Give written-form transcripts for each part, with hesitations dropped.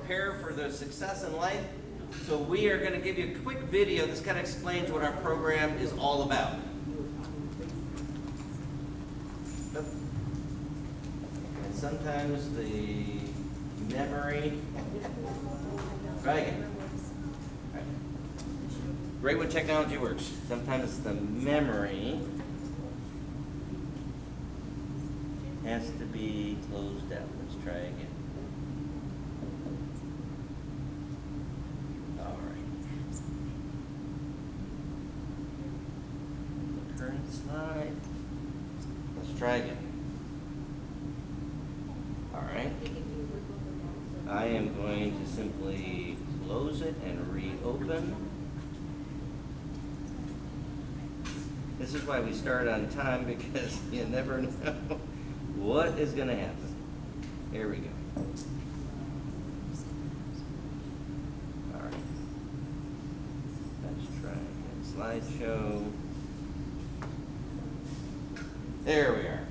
prepare for the success in life. So we are going to give you a quick video that kind of explains what our program is all about. And sometimes the memory, try again. Right. Great when technology works. Sometimes the memory has to be closed out. Let's try again. All right. Current slide. Let's try again. All right. I am going to simply close it and reopen. This is why we start on time, because you never know what is going to happen. Here we go. All right. Let's try again. Slideshow. There we are.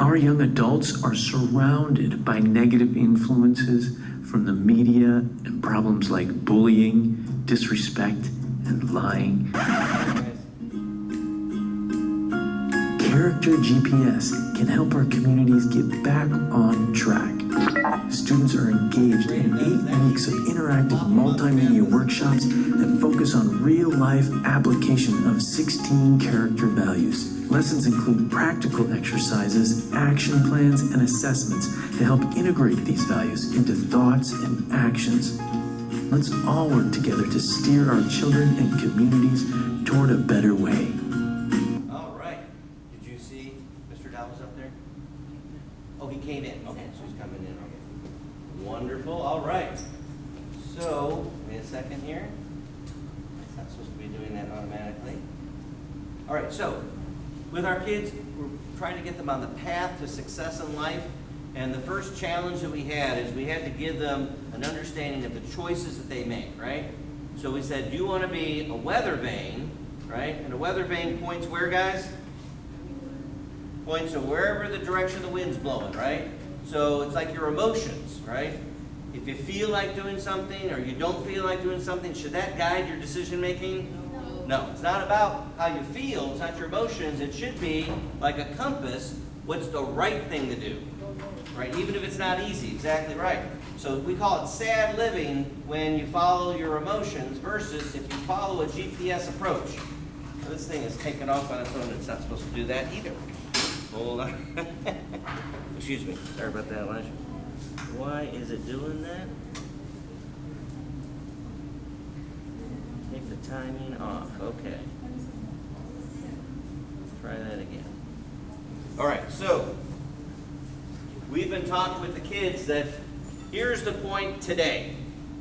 Our young adults are surrounded by negative influences from the media and problems like bullying, disrespect, and lying. Character GPS can help our communities get back on track. Students are engaged in 8 weeks of interactive multimedia workshops that focus on real-life application of 16 character values. Lessons include practical exercises, action plans, and assessments to help integrate these values into thoughts and actions. Let's all work together to steer our children and communities toward a better way. All right. Did you see Mr. Dowell's up there? Oh, he came in. Okay, so he's coming in. Okay. Wonderful. All right. So, wait a second here. It's not supposed to be doing that automatically. All right, so with our kids, we're trying to get them on the path to success in life. And the first challenge that we had is we had to give them an understanding of the choices that they make, right? So we said, do you want to be a weather vane, right? And a weather vane points where, guys? Points to wherever the direction the wind's blowing, right? So it's like your emotions, right? If you feel like doing something or you don't feel like doing something, should that guide your decision making? No, it's not about how you feel, it's not your emotions. It should be like a compass, what's the right thing to do, right? Even if it's not easy, exactly right. So we call it sad living when you follow your emotions versus if you follow a GPS approach. Now, this thing is taken off on its own, it's not supposed to do that either. Hold on. Excuse me, sorry about that, Elijah. Why is it doing that? Take the timing off. Okay. Try that again. All right, so we've been talking with the kids that here's the point today.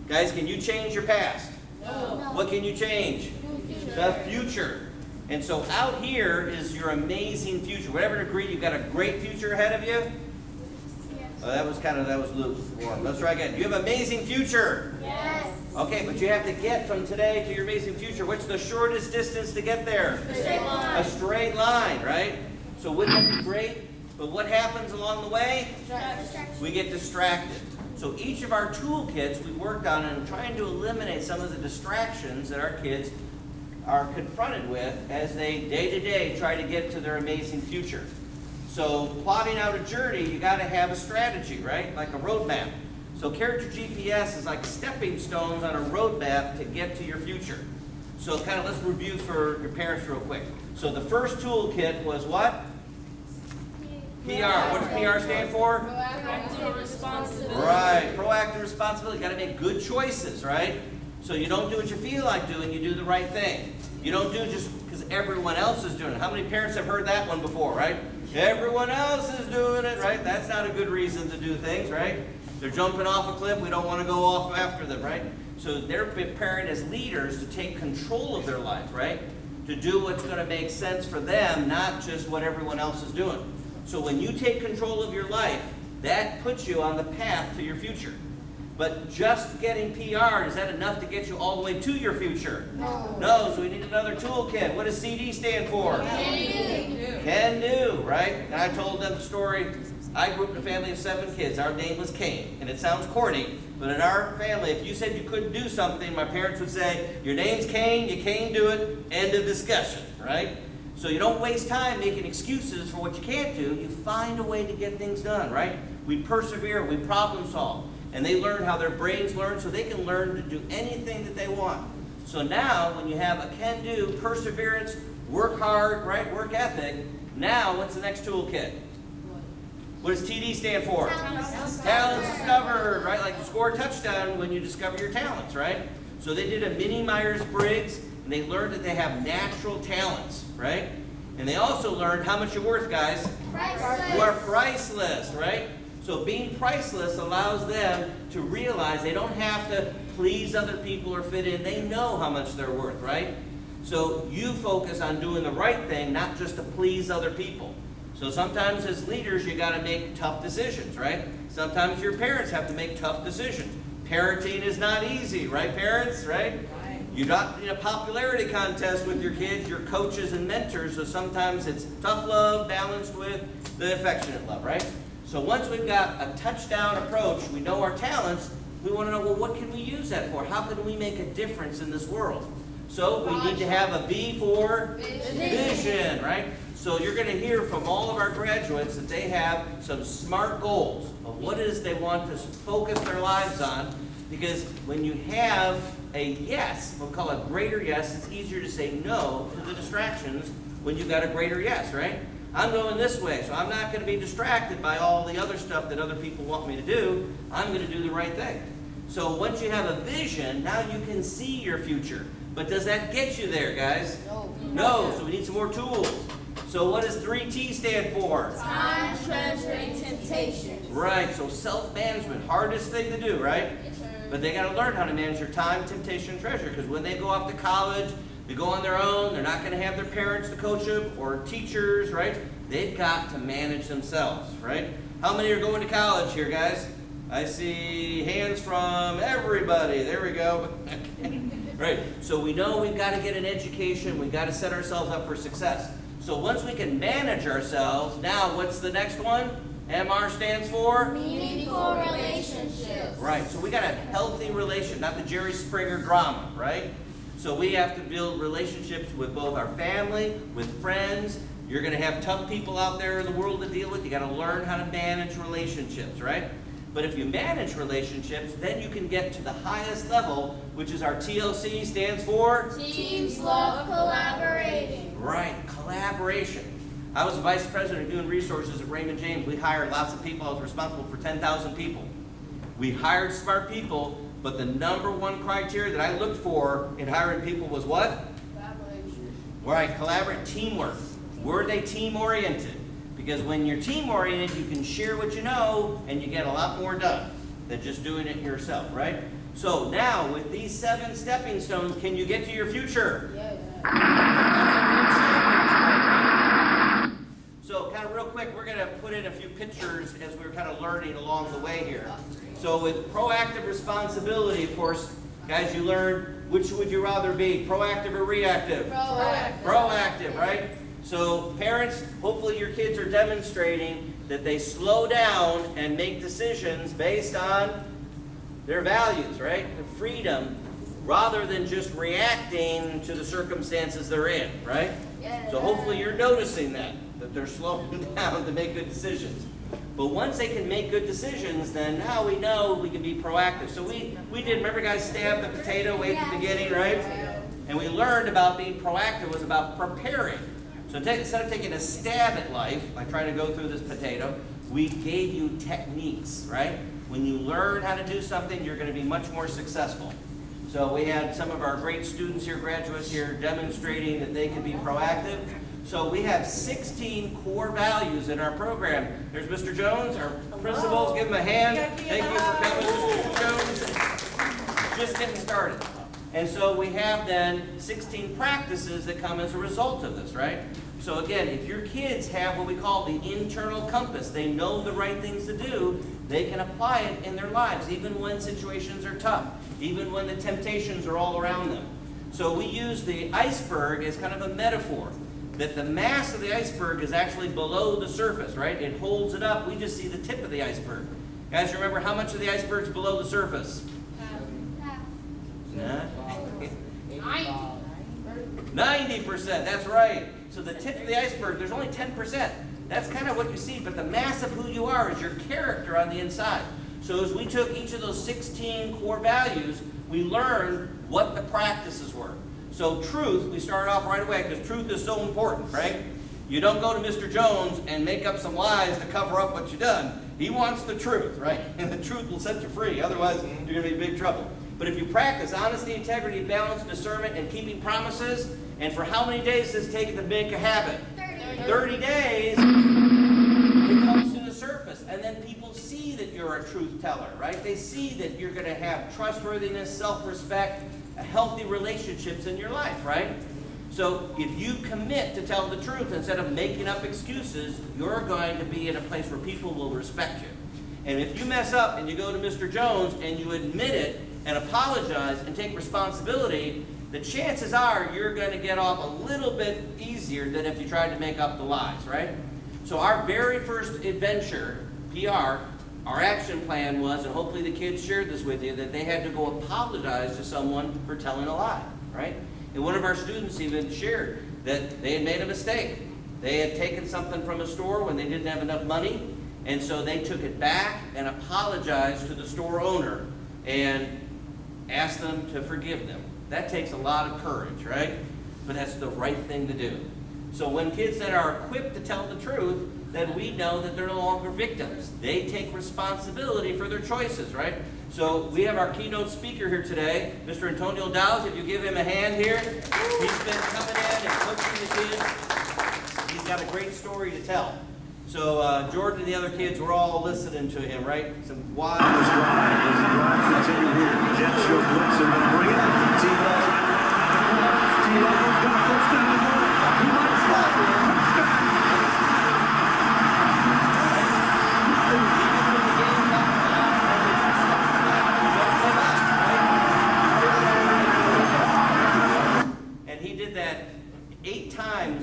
Guys, can you change your past? No. What can you change? The future. And so out here is your amazing future. Whatever degree, you've got a great future ahead of you. Oh, that was lukewarm. Let's try again. You have an amazing future. Yes. Okay, but you have to get from today to your amazing future. What's the shortest distance to get there? A straight line. A straight line, right? So wouldn't that be great? But what happens along the way? We get distracted. So each of our toolkits we worked on and trying to eliminate some of the distractions that our kids are confronted with as they day-to-day try to get to their amazing future. So plotting out a journey, you got to have a strategy, right? Like a roadmap. So character GPS is like stepping stones on a roadmap to get to your future. So kind of let's review for your parents real quick. So the first toolkit was what? PR. What does PR stand for? Proactive responsibility. Right, proactive responsibility. You got to make good choices, right? So you don't do what you feel like doing, you do the right thing. You don't do just because everyone else is doing it. How many parents have heard that one before, right? Everyone else is doing it, right? That's not a good reason to do things, right? They're jumping off a cliff, we don't want to go off after them, right? So they're preparing as leaders to take control of their life, right? To do what's going to make sense for them, not just what everyone else is doing. So when you take control of your life, that puts you on the path to your future. But just getting PR, is that enough to get you all the way to your future? No. No, so we need another toolkit. What does CD stand for? Can do, right? And I told them the story. I grew up in a family of 7 kids. Our name was Cain. And it sounds corny, but in our family, if you said you couldn't do something, my parents would say, your name's Cain, you can't do it, end of discussion, right? So you don't waste time making excuses for what you can't do. You find a way to get things done, right? We persevere, we problem solve. And they learn how their brains learn so they can learn to do anything that they want. So now, when you have a can-do, perseverance, work hard, right, work ethic, now what's the next toolkit? What does TD stand for? Talents discovered, right? Like you score a touchdown when you discover your talents, right? So they did a mini Myers-Briggs, and they learned that they have natural talents, right? And they also learned how much you're worth, guys. Priceless. You are priceless, right? So being priceless allows them to realize they don't have to please other people or fit in. They know how much they're worth, right? So you focus on doing the right thing, not just to please other people. So sometimes as leaders, you got to make tough decisions, right? Sometimes your parents have to make tough decisions. Parenting is not easy, right, parents, right? You're not in a popularity contest with your kids, your coaches and mentors, so sometimes it's tough love balanced with the affectionate love, right? So once we've got a touchdown approach, we know our talents, we want to know, well, what can we use that for? How can we make a difference in this world? So we need to have a V for vision, right? So you're going to hear from all of our graduates that they have some SMART goals of what it is they want to focus their lives on. Because when you have a yes, we'll call it greater yes, it's easier to say no to the distractions when you've got a greater yes, right? I'm going this way, so I'm not going to be distracted by all the other stuff that other people want me to do. I'm going to do the right thing. So once you have a vision, now you can see your future. But does that get you there, guys? No, so we need some more tools. So what does 3T stand for? Time, treasure, and temptation. Right, so self-management, hardest thing to do, right? But they got to learn how to manage their time, temptation, and treasure. Because when they go off to college, they go on their own. They're not going to have their parents to coach them or teachers, right? They've got to manage themselves, right? How many are going to college here, guys? I see hands from everybody. There we go. Right, so we know we've got to get an education. We've got to set ourselves up for success. So once we can manage ourselves, now what's the next one? MR stands for? Meaningful relationships. Right, so we got a healthy relationship, not the Jerry Springer drama, right? So we have to build relationships with both our family, with friends. You're going to have tough people out there in the world to deal with. You got to learn how to manage relationships, right? But if you manage relationships, then you can get to the highest level, which is our TLC stands for? Teams love collaborating. Right, collaboration. I was the vice president of human resources at Raymond James. We hired lots of people. I was responsible for 10,000 people. We hired smart people, but the number one criteria that I looked for in hiring people was what? Collaboration. Right, collaborate, teamwork. Were they team-oriented? Because when you're team-oriented, you can share what you know, and you get a lot more done than just doing it yourself, right? So now, with these 7 stepping stones, can you get to your future? So kind of real quick, we're going to put in a few pictures as we're kind of learning along the way here. So with proactive responsibility, of course, guys, you learned which would you rather be, proactive or reactive? Proactive. Proactive, right? So parents, hopefully your kids are demonstrating that they slow down and make decisions based on their values, right? The freedom, rather than just reacting to the circumstances they're in, right? So hopefully you're noticing that they're slowing down to make good decisions. But once they can make good decisions, then now we know we can be proactive. So we did, remember guys, stab the potato way at the beginning, right? And we learned about being proactive was about preparing. So instead of taking a stab at life, like trying to go through this potato, we gave you techniques, right? When you learn how to do something, you're going to be much more successful. So we had some of our great students here, graduates here, demonstrating that they can be proactive. So we have 16 core values in our program. There's Mr. Jones, our principal. Give him a hand. Thank you for coming, Mr. Jones. Just getting started. And so we have then 16 practices that come as a result of this, right? So again, if your kids have what we call the internal compass, they know the right things to do, they can apply it in their lives, even when situations are tough, even when the temptations are all around them. So we use the iceberg as kind of a metaphor, that the mass of the iceberg is actually below the surface, right? It holds it up. We just see the tip of the iceberg. Guys, remember how much of the iceberg is below the surface? 90%, that's right. So the tip of the iceberg, there's only 10%. That's kind of what you see, but the mass of who you are is your character on the inside. So as we took each of those 16 core values, we learned what the practices were. So truth, we started off right away because truth is so important, right? You don't go to Mr. Jones and make up some lies to cover up what you've done. He wants the truth, right? And the truth will set you free. Otherwise, you're going to be in big trouble. But if you practice honesty, integrity, balance, discernment, and keeping promises, and for how many days does it take to make a habit? 30 days, it comes to the surface. And then people see that you're a truth teller, right? They see that you're going to have trustworthiness, self-respect, healthy relationships in your life, right? So if you commit to tell the truth instead of making up excuses, you're going to be in a place where people will respect you. And if you mess up and you go to Mr. Jones and you admit it and apologize and take responsibility, the chances are you're going to get off a little bit easier than if you tried to make up the lies, right? So our very first adventure, PR, our action plan was, and hopefully the kids shared this with you, that they had to go apologize to someone for telling a lie, right? And one of our students even shared that they had made a mistake. They had taken something from a store when they didn't have enough money, and so they took it back and apologized to the store owner and asked them to forgive them. That takes a lot of courage, right? But that's the right thing to do. So when kids that are equipped to tell the truth, then we know that they're no longer victims. They take responsibility for their choices, right? So we have our keynote speaker here today, Mr. Antonio Dowes. If you give him a hand here, he's been coming in and coaching the kids. He's got a great story to tell. So Jordan and the other kids were all listening to him, right? Some wise.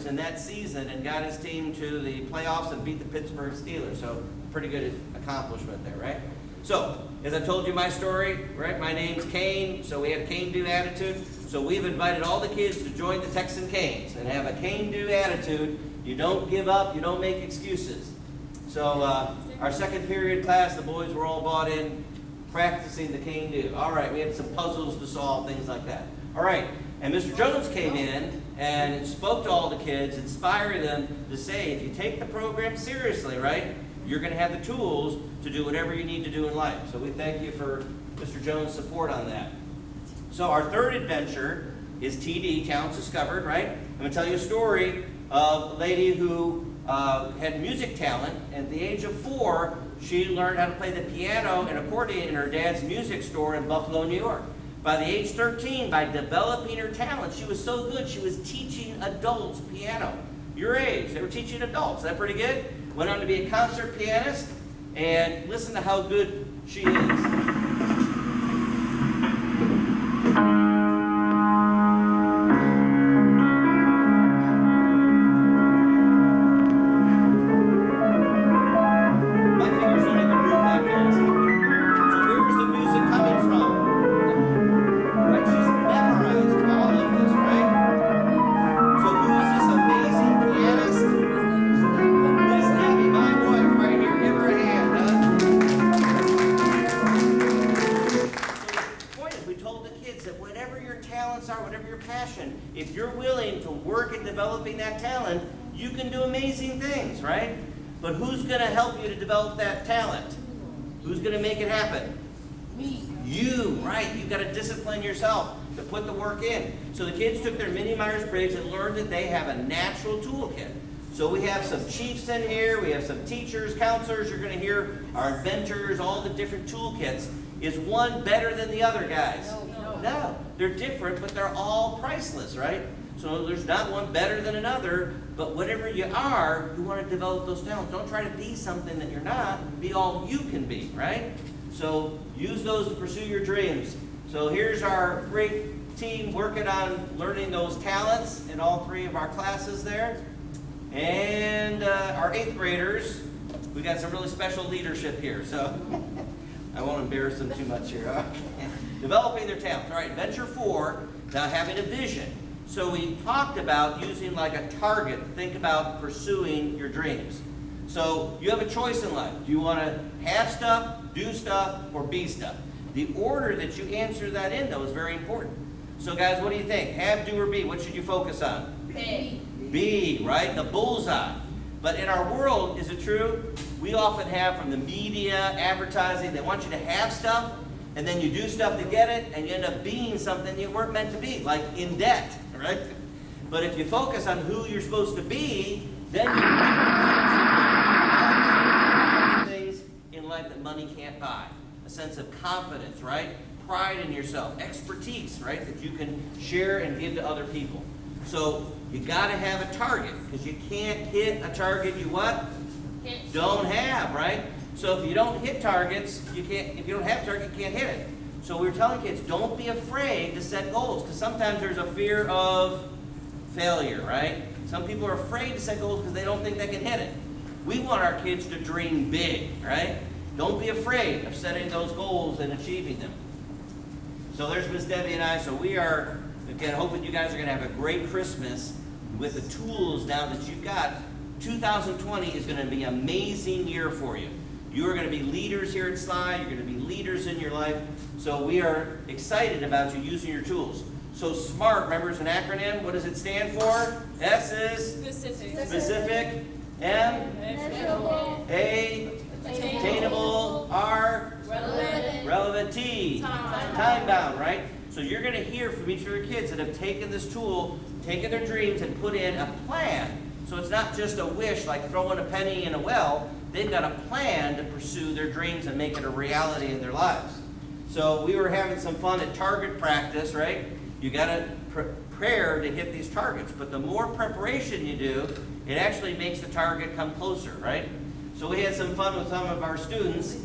In that season and got his team to the playoffs and beat the Pittsburgh Steelers. So pretty good accomplishment there, right? So as I told you my story, right? My name's Kane, so we have a can-do attitude. So we've invited all the kids to join the Texan Canes and have a can-do attitude. You don't give up, you don't make excuses. So our second period class, the boys were all bought in, practicing the can-do. All right, we had some puzzles to solve, things like that. All right, and Mr. Jones came in and spoke to all the kids, inspiring them to say, if you take the program seriously, right, you're going to have the tools to do whatever you need to do in life. So we thank you for Mr. Jones' support on that. So our third adventure is TD, Talents Discovered, right? I'm going to tell you a story of a lady who had music talent. At the age of 4, she learned how to play the piano and accordion in her dad's music store in Buffalo, New York. By the age 13, by developing her talent, she was so good she was teaching adults piano. Your age, they were teaching adults. Is that pretty good? Went on to be a concert pianist, and listen to how good she is. If you're willing to work at developing that talent, you can do amazing things, right? But who's going to help you to develop that talent? Who's going to make it happen? Me. You, right? You've got to discipline yourself to put the work in. So the kids took their mini Myers-Briggs and learned that they have a natural toolkit. So we have some chiefs in here, we have some teachers, counselors, you're going to hear our inventors, all the different toolkits. Is one better than the other, guys? No, they're different, but they're all priceless, right? So there's not one better than another, but whatever you are, you want to develop those talents. Don't try to be something that you're not. Be all you can be, right? So use those to pursue your dreams. So here's our great team working on learning those talents in all three of our classes there. And our 8th graders, we got some really special leadership here, so I won't embarrass them too much here. Okay. Developing their talents. All right, Venture 4, now having a vision. So we talked about using like a target. Think about pursuing your dreams. So you have a choice in life. Do you want to have stuff, do stuff, or be stuff? The order that you answer that in, though, is very important. So guys, what do you think? Have, do, or be? What should you focus on? Be. Be, right? The bullseye. But in our world, is it true? We often have from the media, advertising, they want you to have stuff, and then you do stuff to get it, and you end up being something you weren't meant to be, like in debt, right? But if you focus on who you're supposed to be, then you can do things in life that money can't buy. A sense of confidence, right? Pride in yourself, expertise, right? That you can share and give to other people. So you got to have a target, because you can't hit a target you what? Don't have, right? So if you don't hit targets, you can't. If you don't have a target, you can't hit it. So we were telling kids, don't be afraid to set goals, because sometimes there's a fear of failure, right? Some people are afraid to set goals because they don't think they can hit it. We want our kids to dream big, right? Don't be afraid of setting those goals and achieving them. So there's Miss Debbie and I. So we are, again, hoping you guys are going to have a great Christmas with the tools now that you've got. 2020 is going to be an amazing year for you. You are going to be leaders here at Sligh. You're going to be leaders in your life. So we are excited about you using your tools. So SMART, remember, is an acronym. What does it stand for? S is specific. M, Measurable. A, attainable. R, relevant. T, time bound, right? So you're going to hear from each of your kids that have taken this tool, taken their dreams, and put in a plan. So it's not just a wish, like throwing a penny in a well. They've got a plan to pursue their dreams and make it a reality in their lives. So we were having some fun at target practice, right? You got to prepare to hit these targets. But the more preparation you do, it actually makes the target come closer, right? So we had some fun with some of our students.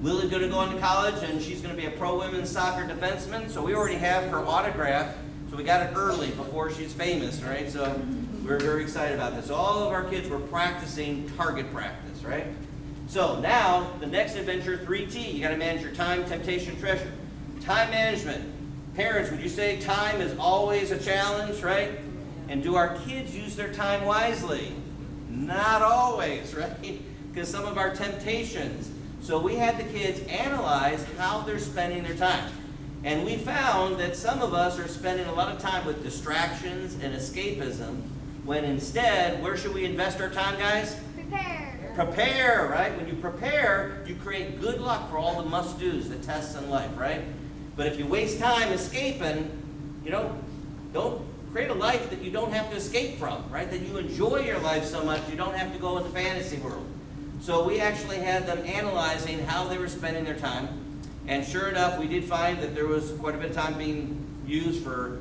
Lily's going to go into college, and she's going to be a pro women's soccer defenseman. So we already have her autograph. So we got it early before she's famous, right? So we're very excited about this. All of our kids were practicing target practice, right? So now, the next adventure, 3T. You got to manage your time, temptation, treasure. Time management. Parents, would you say time is always a challenge, right? And do our kids use their time wisely? Not always, right? Because some of our temptations. So we had the kids analyze how they're spending their time. And we found that some of us are spending a lot of time with distractions and escapism, when instead, where should we invest our time, guys? Prepare, right? When you prepare, you create good luck for all the must-dos, the tests in life, right? But if you waste time escaping, don't create a life that you don't have to escape from, right? That you enjoy your life so much you don't have to go in the fantasy world. So we actually had them analyzing how they were spending their time. And sure enough, we did find that there was quite a bit of time being used for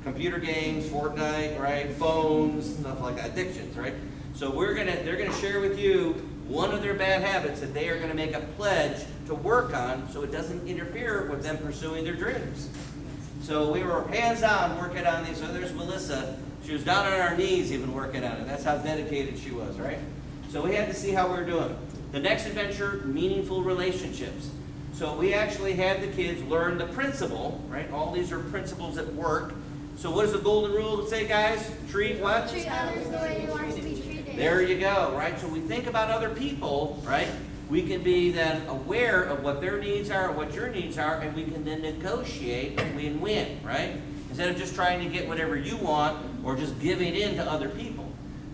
computer games, Fortnite, right? Phones, stuff like that, addictions, right? So they're gonna share with you one of their bad habits that they are gonna make a pledge to work on, so it doesn't interfere with them pursuing their dreams. So we were hands-on working on these. So there's Melissa. She was down on our knees even working on it. That's how dedicated she was, right? So we had to see how we were doing. The next adventure, meaningful relationships. So we actually had the kids learn the principle, right? All these are principles at work. So what does the golden rule say, guys? Treat what? Treat others the way you want to be treated. There you go, right? So we think about other people, right? We can be then aware of what their needs are, what your needs are, and we can then negotiate a win-win, right? Instead of just trying to get whatever you want or just giving in to other people.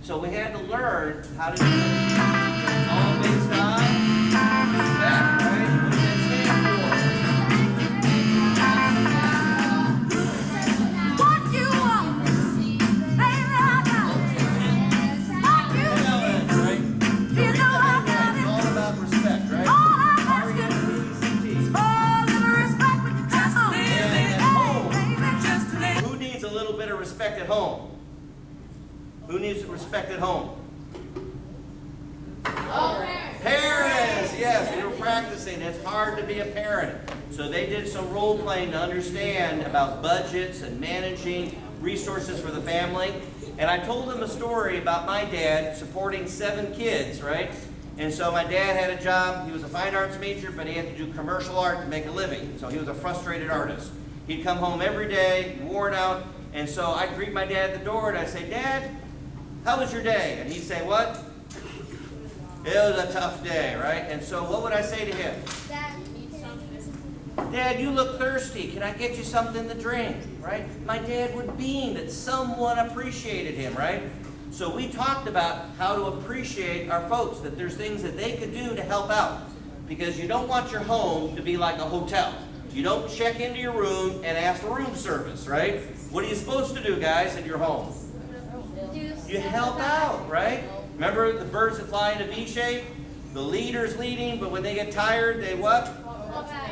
So we had to learn how to do it. All based on respect, right? What does that stand for? What you want, baby, I got it. What you need, you know I got it. It's all about respect, right? All I'm asking is for a little respect with your chest on. Who needs respect at home? Parents, yes, we were practicing. It's hard to be a parent. So they did some role playing to understand about budgets and managing resources for the family. And I told them a story about my dad supporting 7 kids, right? And so my dad had a job. He was a fine arts major, but he had to do commercial art to make a living. So he was a frustrated artist. He'd come home every day, worn out. And so I'd greet my dad at the door and I'd say, "Dad, how was your day?" And he'd say, "What?" "It was a tough day," right? And so what would I say to him? "Dad, you look thirsty. Can I get you something to drink?" Right? My dad would beam that someone appreciated him, right? So we talked about how to appreciate our folks, that there's things that they could do to help out. Because you don't want your home to be like a hotel. You don't check into your room and ask for room service, right? What are you supposed to do, guys, in your home? You help out, right? Remember the birds that fly in a V shape? The leader's leading, but when they get tired, they what?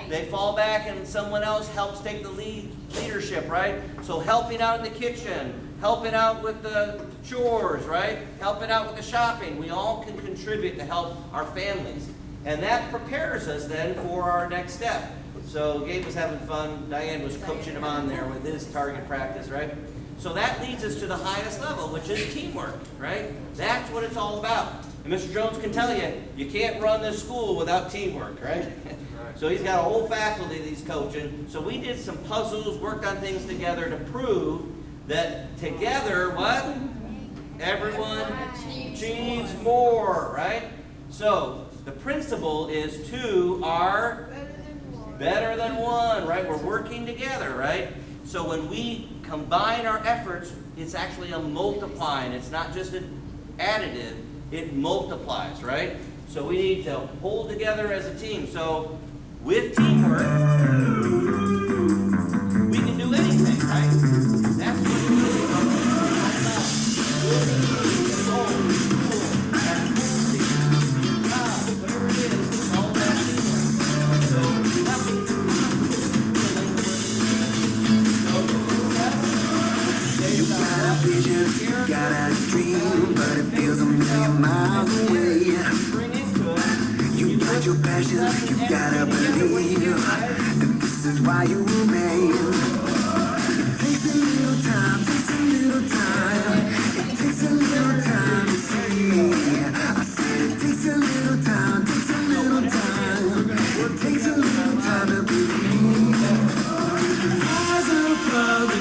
They fall back and someone else helps take the leadership, right? So helping out in the kitchen, helping out with the chores, right? Helping out with the shopping. We all can contribute to help our families. And that prepares us then for our next step. So Gabe was having fun. Diane was coaching him on there with his target practice, right? So that leads us to the highest level, which is teamwork, right? That's what it's all about. And Mr. Jones can tell you, you can't run this school without teamwork, right? So he's got a whole faculty that he's coaching. So we did some puzzles, worked on things together to prove that together, what? Everyone achieves more, right? So the principle is 2 are better than 1, right? We're working together, right? So when we combine our efforts, it's actually a multiplying. It's not just an additive, it multiplies, right? So we need to hold together as a team. So with teamwork, we can do anything, right? That's what it's really all about. Building a goal, whatever it is, it's all about teamwork. So nothing You got a vision, you got a dream, but it feels a million miles away. You got your passion, you gotta believe that this is why you remain. It takes a little time, it takes a little time to see. I said it takes a little time, it takes a little time to believe. Rise above.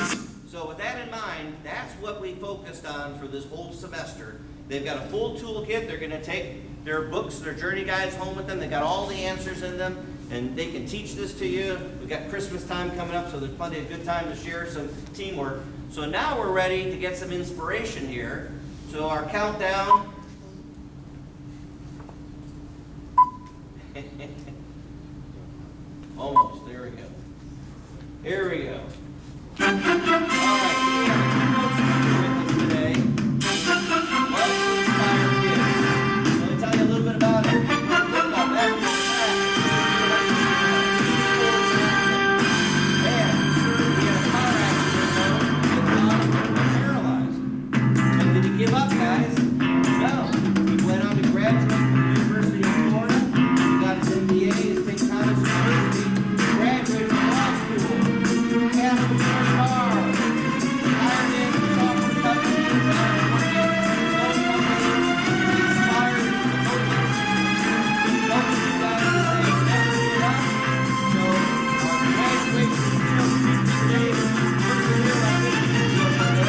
So with that in mind, that's what we focused on for this whole semester. They've got a full toolkit. They're going to take their books, their journey guides home with them. They've got all the answers in them, and they can teach this to you. We've got Christmas time coming up, so there's plenty of good time to share some teamwork. So now we're ready to get some inspiration here. So our countdown. Almost. There we go. Here we go. All right, we have two notes with us today. Love to inspire kids. So let me tell you a little bit about it. About that in we had a car accident that caused him paralyzed. And did he give up, guys? No. He went on to graduate from the University of Florida. He got his MBA at St. Thomas University. Graduated from law school. Passed the car. Hired in software companies. Inspired the focus. Focus you guys to say never give up. So our graduation today is here like this. We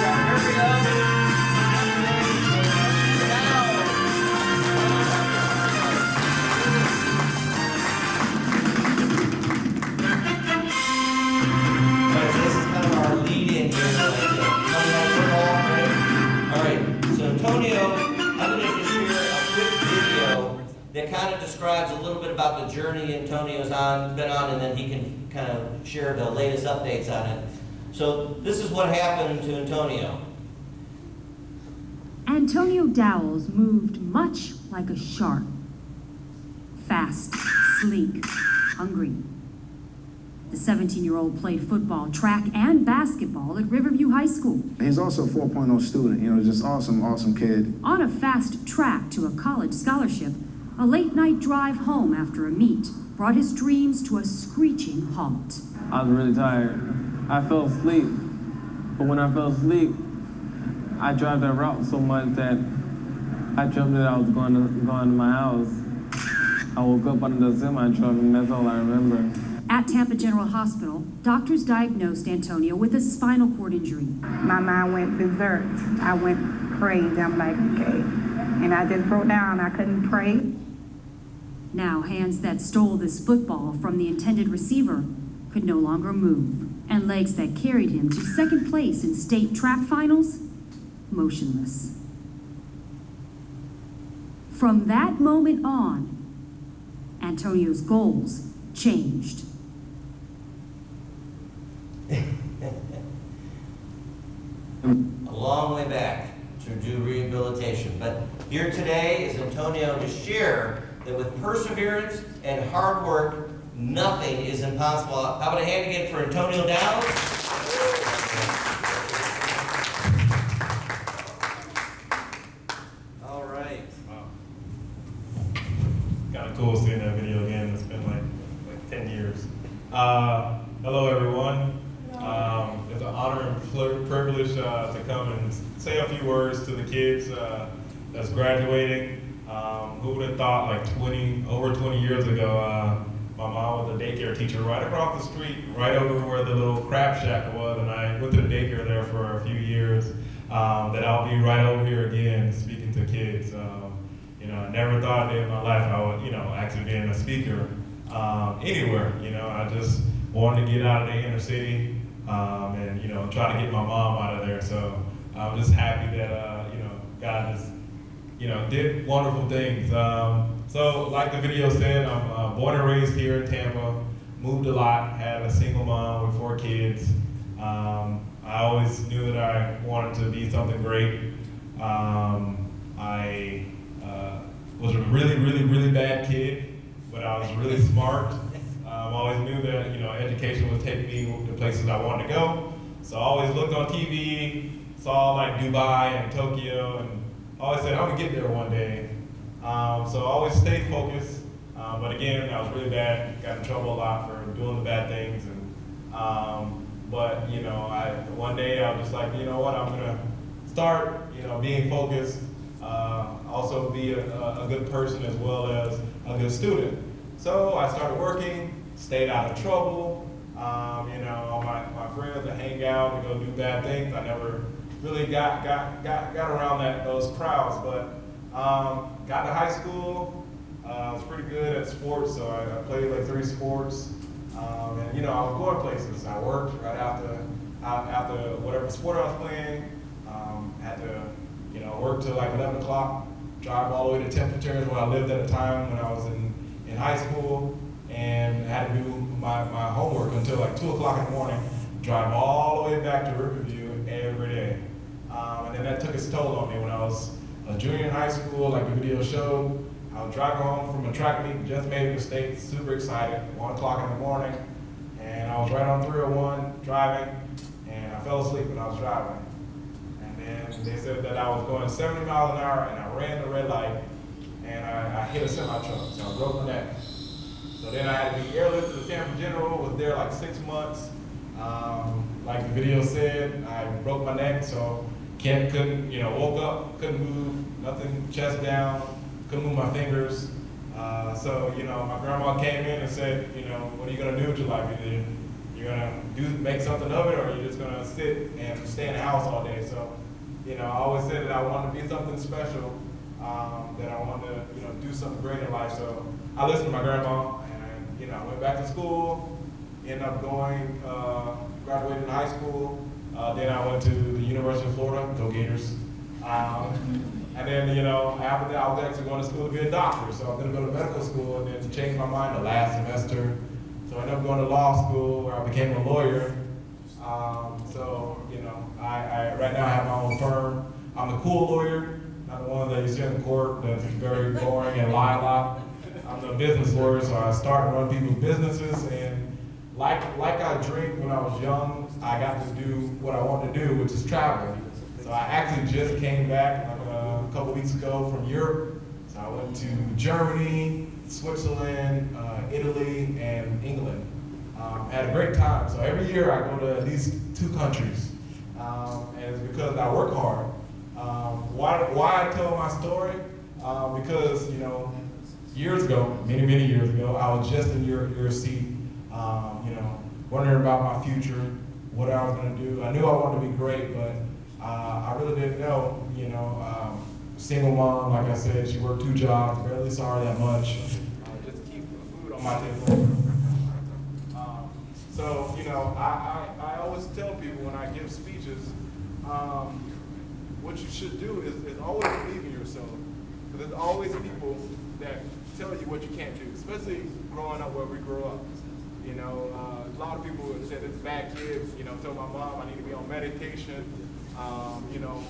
got hurry up. This is kind of our lead in here. All right, so Antonio, I'm going to just share a quick video that kind of describes a little bit about the journey Antonio's been on, and then he can kind of share the latest updates on it. So this is what happened to Antonio. Antonio Dowles moved much like a shark. Fast, sleek, hungry. The 17-year-old played football, track, and basketball at Riverview High School. He's also a 4.0 student, just awesome kid. On a fast track to a college scholarship, a late-night drive home after a meet brought his dreams to a screeching halt. I was really tired. I fell asleep, but when I fell asleep, I drove that route so much that I dreamt that I was going to my house. I woke up under the semi truck, and that's all I remember. At Tampa General Hospital, doctors diagnosed Antonio with a spinal cord injury. My mind went berserk. I went crazy. I'm like, okay. And I just broke down. I couldn't pray. Now, hands that stole this football from the intended receiver could no longer move, and legs that carried him to second place in state track finals, motionless. From that moment on, Antonio's goals changed. A long way back to do rehabilitation, but here today is Antonio to share that with perseverance and hard work, nothing is impossible. How about a hand again for Antonio Downs? All right. Wow. Kind of cool seeing that video again. It's been like 10 years. Hello, everyone. It's an honor and privilege to come and say a few words to the kids that's graduating. Who would have thought like over 20 years ago, my mom was a daycare teacher right across the street, right over where the little crab shack was, and I went to the daycare there for a few years, that I'll be right over here again speaking to kids. I never thought a day in my life I would, actually being a speaker anywhere. I just wanted to get out of the inner city and, try to get my mom out of there. So I'm just happy that, God has did wonderful things. So like the video said, I'm born and raised here in Tampa, moved a lot, had a single mom with 4 kids. I always knew that I wanted to be something great. I was a really bad kid, but I was really smart. I always knew that, education would take me to places I wanted to go. So I always looked on TV, saw like Dubai and Tokyo, and I always said, I'm gonna get there one day. So I always stayed focused, but again, I was really bad, got in trouble a lot for doing the bad things. And but one day I was just like, you know what, I'm gonna start, being focused, also be a good person as well as a good student. So I started working, stayed out of trouble. My friends would hang out and go do bad things. I never really got around those crowds, but got to high school. I was pretty good at sports, so I played like 3 sports, and I was going places. I worked right after whatever sport I was playing. Had to work till like 11 o'clock, drive all the way to Temperature where I lived at the time when I was in high school, and had to do my homework until like 2 o'clock in the morning, drive all the way back to Riverview every day. And then that took its toll on me when I was a junior in high school, like the video showed. I was driving home from a track meet, just made it to state, super excited, 1 o'clock in the morning, and I was right on 301 driving, and I fell asleep when I was driving. And then they said that I was going 70 miles an hour, and I ran the red light, and I hit a semi truck, so I broke my neck. So then I had to be airlifted to Tampa General, was there like 6 months. Like the video said, I broke my neck, so couldn't, woke up, couldn't move, nothing, chest down, couldn't move my fingers. So, my grandma came in and said, what are you gonna do with your life? Either you're gonna make something of it, or you're just gonna sit and stay in the house all day. So, I always said that I wanted to be something special, that I wanted to, do something great in life. So I listened to my grandma, and, I went back to school, ended up going, graduated in high school. Then I went to the University of Florida, go Gators. And then, after that, I was actually going to school to be a doctor. So I was going to go to medical school, and then to change my mind the last semester. So I ended up going to law school, where I became a lawyer. I right now I have my own firm. I'm the cool lawyer, not the one that you see in the court that's very boring and lie a lot. I'm the business lawyer, so I start and run people's businesses and like I dreamed when I was young, I got to do what I wanted to do, which is travel. So I actually just came back like a couple weeks ago from Europe. So I went to Germany, Switzerland, Italy, and England. Had a great time. So every year I go to at least 2 countries. And it's because I work hard. Why I tell my story? Because, you know, years ago, many years ago, I was just in your seat, you know, wondering about my future, what I was going to do. I knew I wanted to be great, but I really didn't know, you know. Single mom, like I said, she worked 2 jobs, barely saw her that much, just to keep food on my table. So, you know, I always tell people when I give speeches, what you should do is always believe in yourself. Because there's always people that tell you what you can't do, especially growing up where we grew up. You know, a lot of people have said it's bad kids, you know, tell my mom I need to be on medication. You know,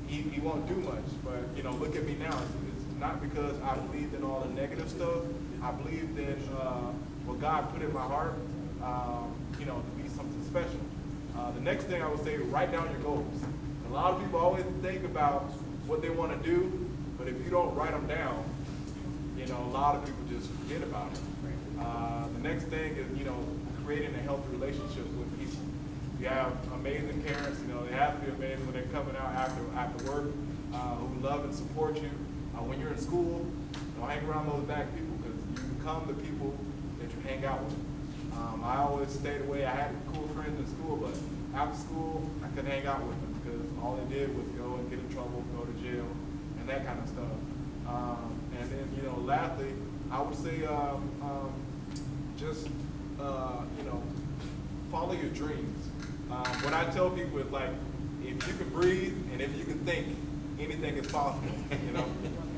he won't do much, but, you know, look at me now. It's not because I believed in all the negative stuff. I believed in what God put in my heart, you know, to be something special. The next thing I would say, write down your goals. A lot of people always think about what they want to do, but if you don't write them down, you know, a lot of people just forget about it. The next thing is, you know, creating a healthy relationship with people. You have amazing parents, you know, they have to be amazing when they're coming out after work, who love and support you. When you're in school, don't hang around those bad people, because you become the people that you hang out with. I always stayed away. I had cool friends in school, but after school, I couldn't hang out with them because all they did was go and get in trouble, go to jail, and that kind of stuff. And then, you know, lastly, I would say just, you know, follow your dreams. What I tell people is, like, if you can breathe and if you can think, anything is possible, you know.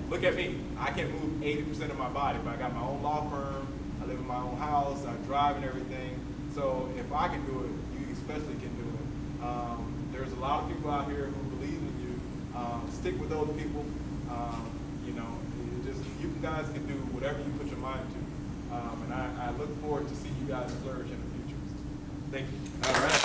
Look at me. I can't move 80% of my body, but I got my own law firm, I live in my own house, I drive and everything. So if I can do it, you especially can do it. There's a lot of people out here who believe in you. Stick with those people. You know, you guys can do whatever you put your mind to. And I look forward to see you guys flourish in the future. Thank you. All right.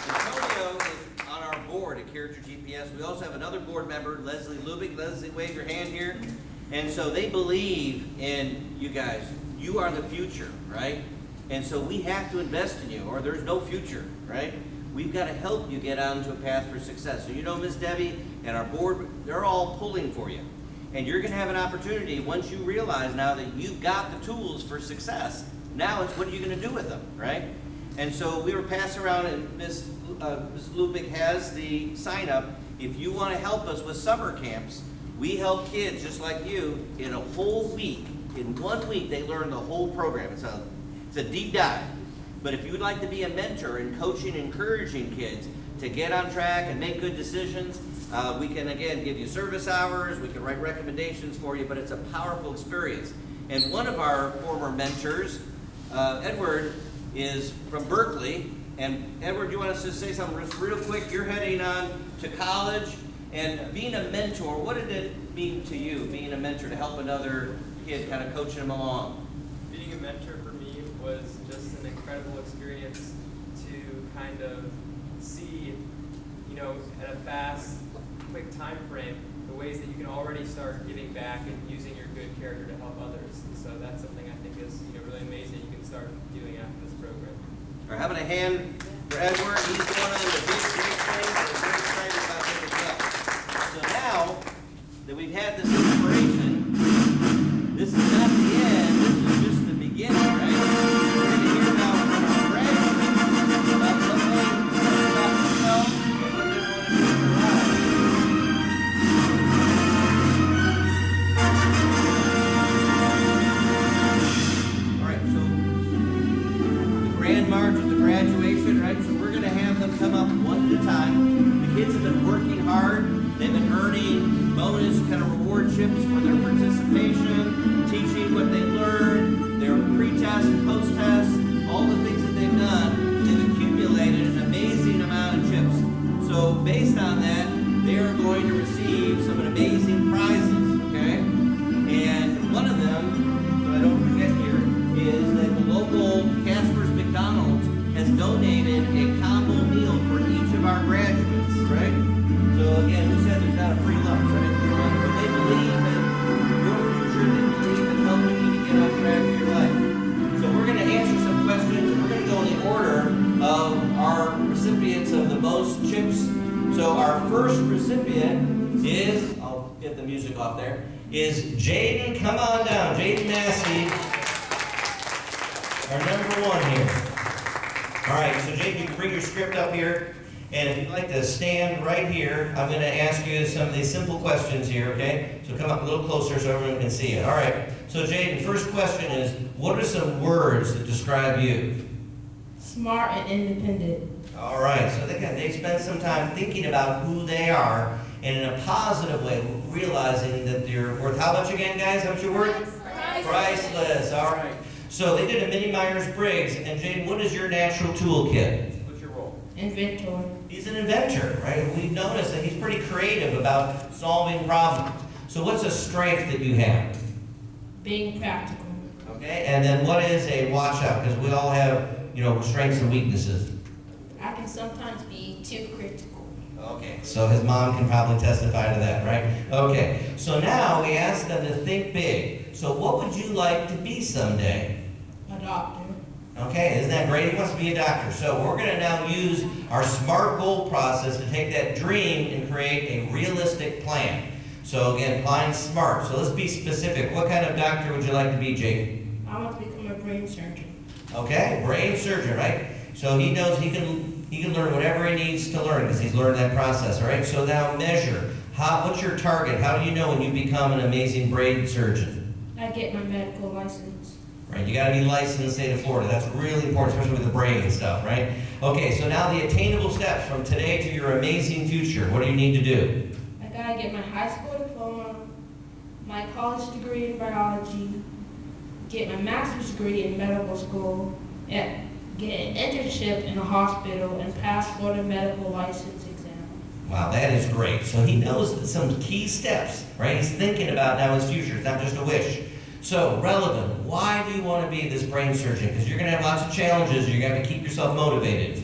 Antonio is on our board at Character GPS. We also have another board member, Leslie Lubick. Leslie, wave your hand here. And so they believe in you guys. You are the future, right? And so we have to invest in you, or there's no future, right? We've got to help you get onto a path for success. So you know, Miss Debbie and our board, they're all pulling for you. And you're going to have an opportunity once you realize now that you've got the tools for success. Now it's what are you going to do with them, right? And so we were passing around, and Ms. Lubick has the sign up. If you want to help us with summer camps, we help kids just like you in a whole week. In 1 week, they learn the whole program. It's a deep dive. But if you would like to be a mentor in coaching, encouraging kids to get on track and make good decisions, we can, again, give you service hours. We can write recommendations for you, but it's a powerful experience. And one of our former mentors, Edward, is from Berkeley. And Edward, you want us to say something real quick? You're heading on to college. And being a mentor, what did it mean to you, being a mentor, to help another kid, kind of coaching them along? Being a mentor for me was just an incredible experience to kind of see, you know, at a fast, quick time frame, the ways that you can already start giving back and using your good character to help others. And so that's something I think is, you know, really amazing you can start doing after this program. All right, having a hand for Edward. He's one of the big things that we're very excited about him as well. So now that we've had this inspiration, this is not the end, this is just the beginning, right? We're going to hear now from our graduates about something about themselves and what they're going to do in their lives. All right, so the grand march is the graduation, right? So we're going to have them come up one at a time. The kids have been working hard. They've been earning bonus kind of reward chips for their participation, teaching what they learned, their pre-test and post-test, all the things that they've done. They've accumulated an amazing amount of chips. So based on that, they are going to receive some amazing prizes, okay? And one of them donated a combo meal for each of our graduates, right? So again, who said there's not a free lunch, right? But they believe in your future, they believe in helping you to get on track for your life. So we're going to answer some questions, and we're going to go in the order of our recipients of the most chips. So our first recipient is, I'll get the music off there, is Jaden. Come on down, Jaden Massey, our number one here. All right, so Jaden, you can bring your script up here, and if you'd like to stand right here, I'm going to ask you some of these simple questions here, okay? So come up a little closer so everyone can see it. All right, so Jaden, first question is, what are some words that describe you? Smart and independent. All right, so they spend some time thinking about who they are, and in a positive way, realizing that they're worth how much again, guys? How much your worth? Priceless. All right. So they did a mini Myers-Briggs, and Jaden, what is your natural toolkit? What's your role? Inventor. He's an inventor, right? We've noticed that he's pretty creative about solving problems. So what's a strength that you have? Being practical. Okay, and then what is a watch out? Because we all have, strengths and weaknesses. I can sometimes be too critical. Okay, so his mom can probably testify to that, right? Okay, so now we ask them to think big. So what would you like to be someday? A doctor. Okay, isn't that great? He wants to be a doctor. So we're going to now use our SMART goal process to take that dream and create a realistic plan. So again, applying SMART. So let's be specific. What kind of doctor would you like to be, Jake? I want to become a brain surgeon. Okay, brain surgeon, right? So he knows he can learn whatever he needs to learn because he's learned that process, all right? So now measure. What's your target? How do you know when you become an amazing brain surgeon? I get my medical license. Right, you got to be licensed in the state of Florida. That's really important, especially with the brain and stuff, right? Okay, so now the attainable steps from today to your amazing future. What do you need to do? I got to get my high school diploma, my college degree in biology, get my master's degree in medical school, and get an internship in a hospital, and pass Florida medical license exam. Wow, that is great. So he knows some key steps, right? He's thinking about now his future. It's not just a wish. So, relevant. Why do you want to be this brain surgeon? Because you're going to have lots of challenges. You're going to have to keep yourself motivated.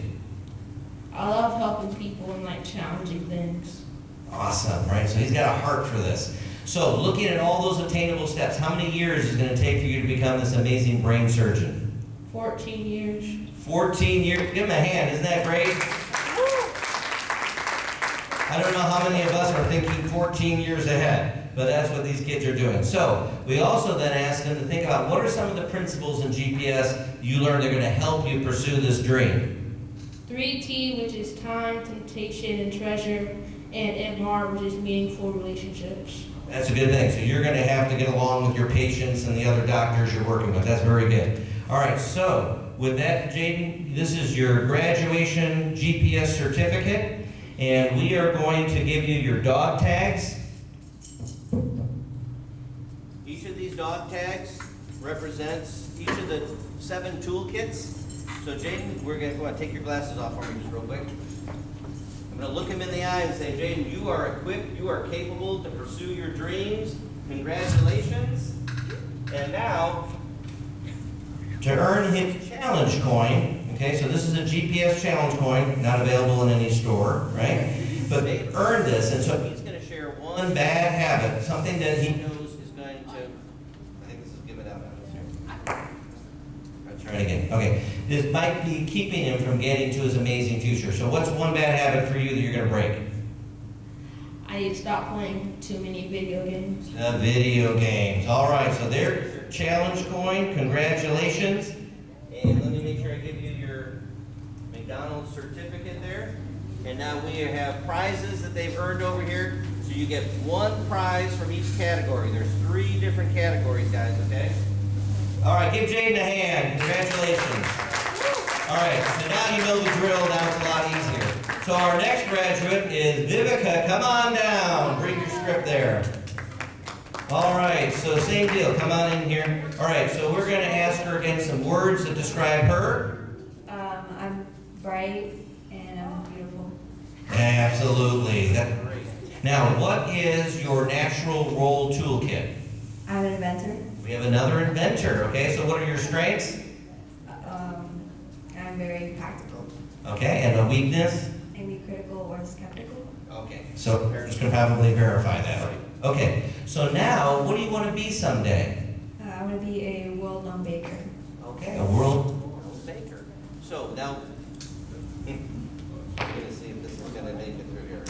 I love helping people in challenging things. Awesome, right? So he's got a heart for this. So, looking at all those attainable steps, how many years is it going to take for you to become this amazing brain surgeon? 14 years. 14 years. Give him a hand. Isn't that great? I don't know how many of us are thinking 14 years ahead, but that's what these kids are doing. So we also then asked them to think about what are some of the principles in GPS you learned that are going to help you pursue this dream. 3T, which is time, temptation, and treasure, and MR, which is meaningful relationships. That's a good thing. So you're going to have to get along with your patients and the other doctors you're working with. That's very good. All right, so with that, Jaden, this is your graduation GPS certificate, and we are going to give you your dog tags. Each of these dog tags represents each of the 7 toolkits. So Jaden, we're going to go ahead, take your glasses off for me just real quick. I'm going to look him in the eye and say, Jaden, you are equipped, you are capable to pursue your dreams. Congratulations. And now, to earn his challenge coin, okay, so this is a GPS challenge coin, not available in any store, right? But they earned this, and so he's going to share one bad habit, something that he knows is going to, I think this is give it out. Let's try it again. Okay, this might be keeping him from getting to his amazing future. So what's one bad habit for you that you're going to break? I need to stop playing too many video games. Video games. All right, so there's your challenge coin. Congratulations. And let me make sure I give you your McDonald's certificate there. And now we have prizes that they've earned over here. So you get 1 prize from each category. There's 3 different categories, guys, okay? All right, give Jaden a hand. Congratulations. All right, so now you know the drill. Now it's a lot easier. So our next graduate is Vivica. Come on down. Bring your script there. All right, so same deal. Come on in here. All right, so we're going to ask her again some words that describe her. I'm bright and I'm beautiful. Absolutely. That's great. Now, what is your natural role toolkit? I'm an inventor. We have another inventor. Okay, so what are your strengths? I'm very practical. Okay, and a weakness? Maybe critical or skeptical. Okay, so parents can probably verify that. Okay, so now, what do you want to be someday? I want to be a world-known baker. Okay, a world Baker. So now, I'm gonna see if this is gonna make it through here.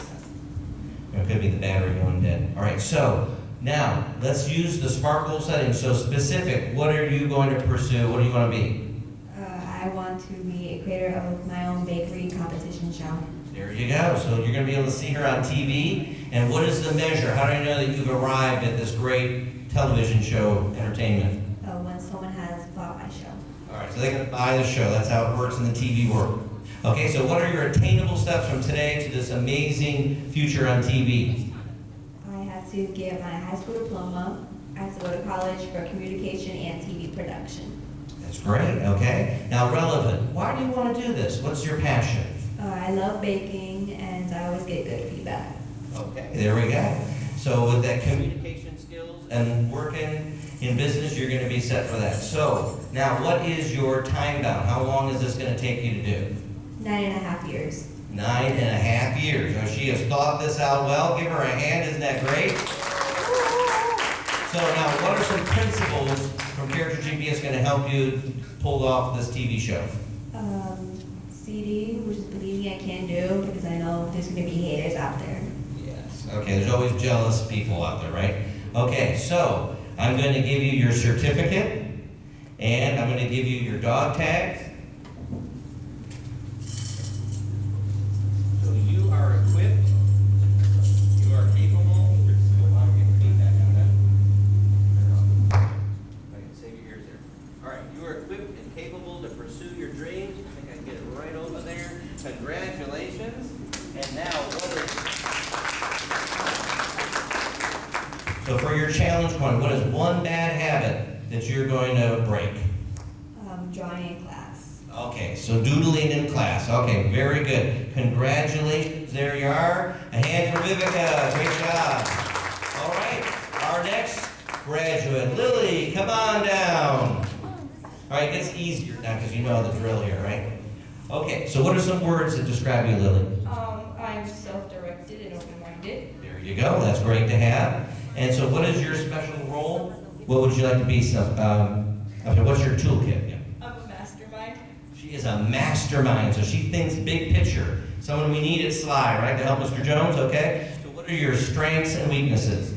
It could be the battery going dead. All right, so now let's use the SMART goal setting. So specific, what are you going to pursue? What do you want to be? I want to be a creator of my own bakery competition show. There you go. So you're going to be able to see her on TV. And what is the measure? How do you know that you've arrived at this great television show entertainment? When someone has bought my show. All right, so they're going to buy the show. That's how it works in the TV world. Okay, so what are your attainable steps from today to this amazing future on TV? I have to get my high school diploma. I have to go to college for communication and TV production. That's great, okay. Now, relevant. Why do you want to do this? What's your passion? I love baking and I always get good feedback. Okay, there we go. So with that communication skills and working in business, you're going to be set for that. So now, what is your time bound? How long is this going to take you to do? 9.5 years. 9.5 years. Now, she has thought this out well. Give her a hand. Isn't that great? So now, what are some principles from Character GB that's going to help you pull off this TV show? CD, which is believing I can do, because I know there's going to be haters out there. Yes. Okay, there's always jealous people out there, right? Okay, so I'm going to give you your certificate, and I'm going to give you your dog tags. So you are equipped, you are capable. Save your ears there. All right, you are equipped and capable to pursue your dreams. I think I can get it right over there. Congratulations. And now, so for your challenge one, what is one bad habit that you're going to break? Drawing in class. Okay, so doodling in class. Okay, very good. Congratulations, there you are. A hand for Vivica, great job. All right, our next graduate, Lily, come on down. All right, it gets easier now because you know the drill here, right? Okay, so what are some words that describe you, Lily? I'm self-directed and open-minded. There you go, that's great to have. And so what is your special role? What would you like to be? What's your toolkit? Yeah. I'm a mastermind. She is a mastermind, so she thinks big picture. Someone we need at Sligh, right, to help Mr. Jones, okay? So what are your strengths and weaknesses?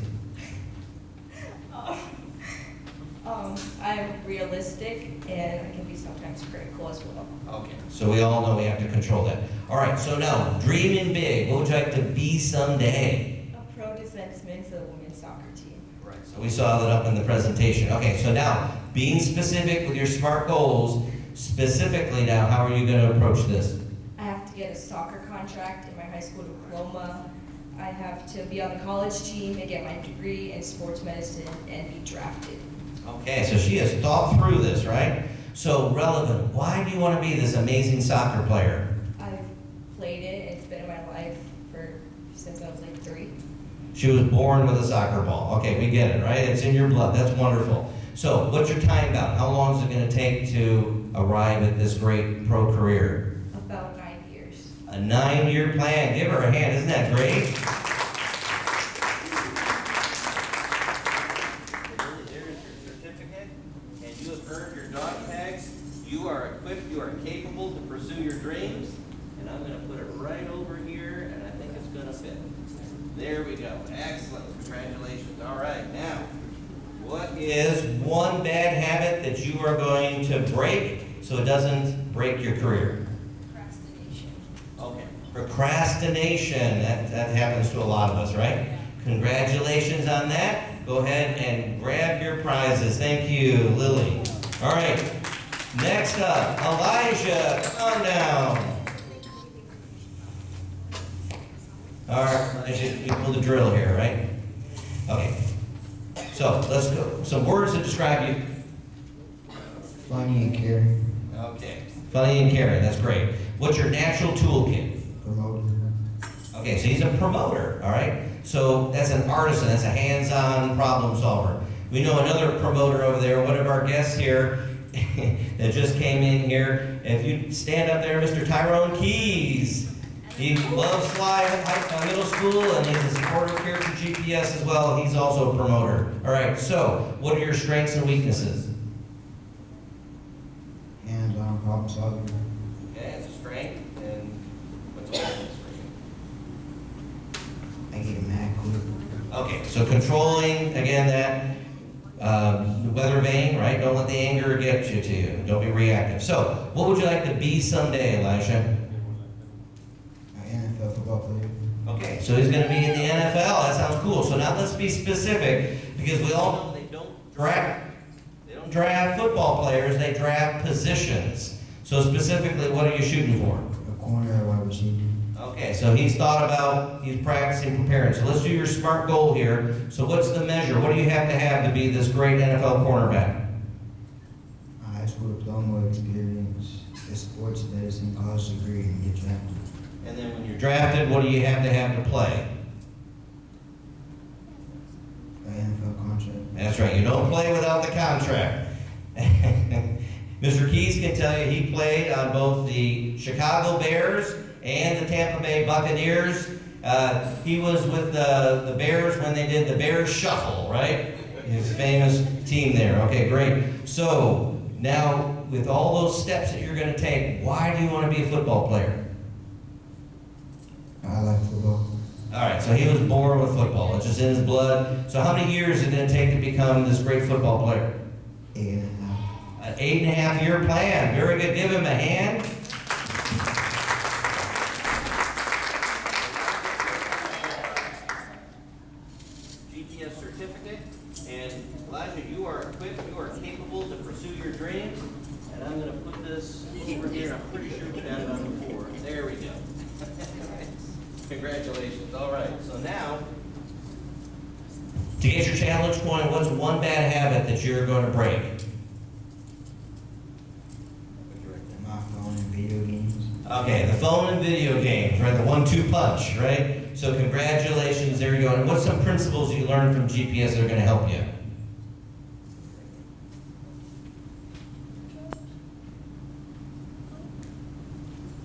I'm realistic and I can be sometimes critical as well. Okay. So we all know we have to control that. All right, so now, dreaming big. What would you like to be someday? A pro defenseman for the women's soccer team. Right, so we saw that up in the presentation. Okay, so now, being specific with your SMART goals, specifically now, how are you going to approach this? I have to get a soccer contract and my high school diploma. I have to be on the college team and get my degree in sports medicine and be drafted. Okay, so she has thought through this, right? So, relevant, why do you want to be this amazing soccer player? I've played it, it's been in my life since I was like 3. She was born with a soccer ball. Okay, we get it, right? It's in your blood. That's wonderful. So, what's your time bound? How long is it going to take to arrive at this great pro career? About 9 years. A 9-year plan. Give her a hand. Isn't that great? You are equipped, you are capable to pursue your dreams, and I'm going to put it right over here, and I think it's going to fit. There we go. Excellent. Congratulations. All right, now, what is one bad habit that you are going to break so it doesn't break your career? Procrastination. Okay. Procrastination. That happens to a lot of us, right? Congratulations on that. Go ahead and grab your prizes. Thank you, Lily. All right. Next up, Elijah, come on down. All right, Elijah, we know the drill here, right? Okay, so let's go. Some words that describe you. Funny and caring. Okay, funny and caring, that's great. What's your natural toolkit? Promoter. Okay, so he's a promoter, all right? So that's an artisan, that's a hands-on problem solver. We know another promoter over there, one of our guests here. that just came in here. If you stand up there, Mr. Tyrone Keys. He loves Sligh Middle School, and he's a supporter here for GPS as well. He's also a promoter. All right, so what are your strengths and weaknesses? Hands-on problem solving. Okay, it's a strength, and what's a weakness for you? I get mad quick. Okay, so controlling, again, that weather vane, right? Don't let the anger get you to you. Don't be reactive. So, what would you like to be someday, Elijah? NFL football player. Okay, so he's going to be in the NFL. That sounds cool. So now let's be specific, because we all know they don't draft football players. They draft positions. So specifically, what are you shooting for? A corner or wide receiver. Okay, so he's practicing, preparing. So let's do your SMART goal here. So what's the measure? What do you have to be this great NFL cornerback? A high school diploma, experience, a sports medicine, college degree, and get drafted. And then when you're drafted, what do you have to play? An NFL contract. That's right, you don't play without the contract. Mr. Keys can tell you he played on both the Chicago Bears and the Tampa Bay Buccaneers. He was with the Bears when they did the Bears Shuffle, right? His famous team there. Okay, great. So now, with all those steps that you're going to take, why do you want to be a football player? I like football. All right, so he was born with football. It's just in his blood. So how many years did it take to become this great football player? 8.5. An 8.5-year plan. Very good. Give him a hand. GPS certificate. And Elijah, you are equipped, you are capable to pursue your dreams. And I'm going to put this over here. I'm pretty sure we got it on the floor. There we go. Congratulations. All right. So now, to get your challenge going, what's one bad habit that you're going to break? My phone and video games. Okay, the phone and video games, right? The 1-2 punch, right? So congratulations, there you go. And what's some principles you learned from GPS that are going to help you?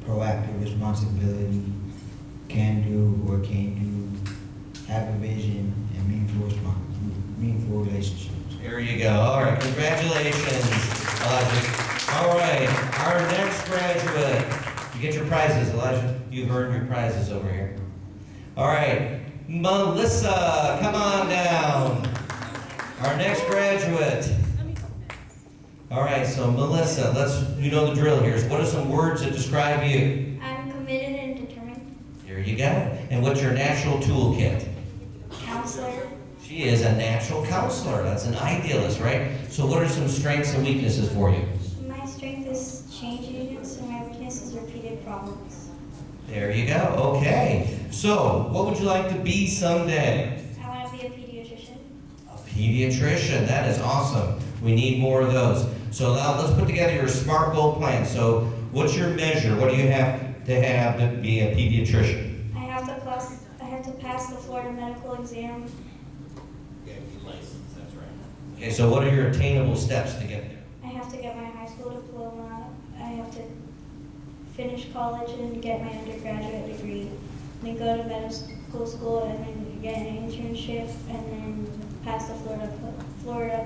Proactive responsibility, can do or can't do, have a vision, and meaningful relationships. There you go. All right, congratulations, Elijah. All right, our next graduate. You get your prizes, Elijah. You've earned your prizes over here. All right, Melissa, come on down. Our next graduate. All right, so Melissa, you know the drill here. So what are some words that describe you? I'm committed and determined. There you go. And what's your natural toolkit? Counselor. She is a natural counselor. That's an idealist, right? So what are some strengths and weaknesses for you? My strength is change agents and my weakness is repeated problems. There you go. Okay. So what would you like to be someday? I want to be a pediatrician. A pediatrician. That is awesome. We need more of those. So now let's put together your SMART goal plan. So what's your measure? What do you have to be a pediatrician? I have to pass the Florida medical exam. That's right. Okay, so what are your attainable steps to get there? I have to get my high school diploma. I have to finish college and get my undergraduate degree. Then go to medical school and then get an internship and then pass the Florida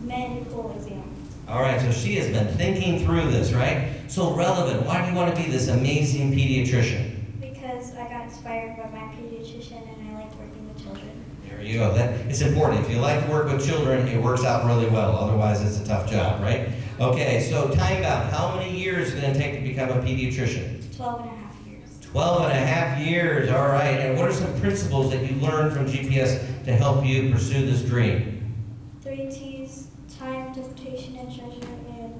medical exam. All right, so she has been thinking through this, right? So relevant. Why do you want to be this amazing pediatrician? Because I got inspired by my pediatrician and I like working with children. There you go. It's important. If you like to work with children, it works out really well. Otherwise, it's a tough job, right? Okay, so time bound. How many years is it going to take to become a pediatrician? 12 and a half years. 12 and a half years. All right. And what are some principles that you learned from GPS to help you pursue this dream? 3 T's, time, temptation, and judgment, and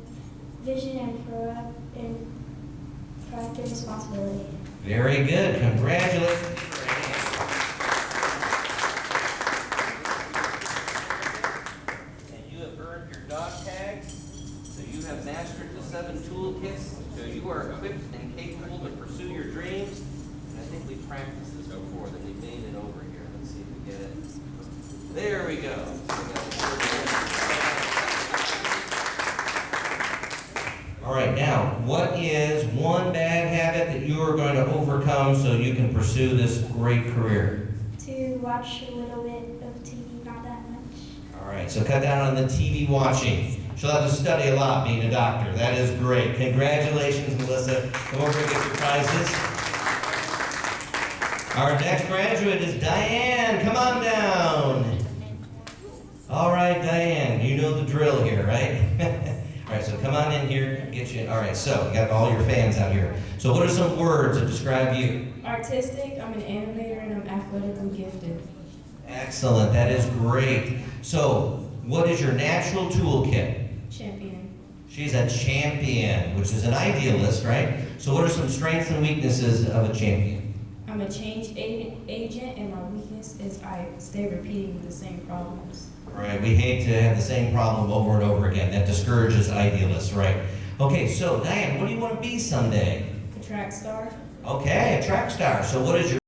vision and proactive responsibility. Very good. Congratulations. And you have earned your dog tag. So you have mastered the 7 toolkits. So you are equipped and capable to pursue your dreams. And I think we practiced this before, that we made it over here. Let's see if we get it. There we go. habit that you are going to overcome so you can pursue this great career? To watch a little bit of TV, not that much. All right, so cut down on the TV watching. She'll have to study a lot being a doctor. That is great. Congratulations, Melissa. Come over and get your prizes. Our next graduate is Diane. Come on down. All right, Diane, you know the drill here, right? All right, so come on in here, get you. All right, so you got all your fans out here. So what are some words that describe you? Artistic, I'm an animator, and I'm athletically gifted. Excellent, that is great. So what is your natural toolkit? Champion. She's a champion, which is an idealist, right? So what are some strengths and weaknesses of a champion? I'm a change agent, and my weakness is I stay repeating the same problems. Right, we hate to have the same problem over and over again. That discourages idealists, right? Okay, so Diane, what do you want to be someday? A track star. Okay, a track star. So what is your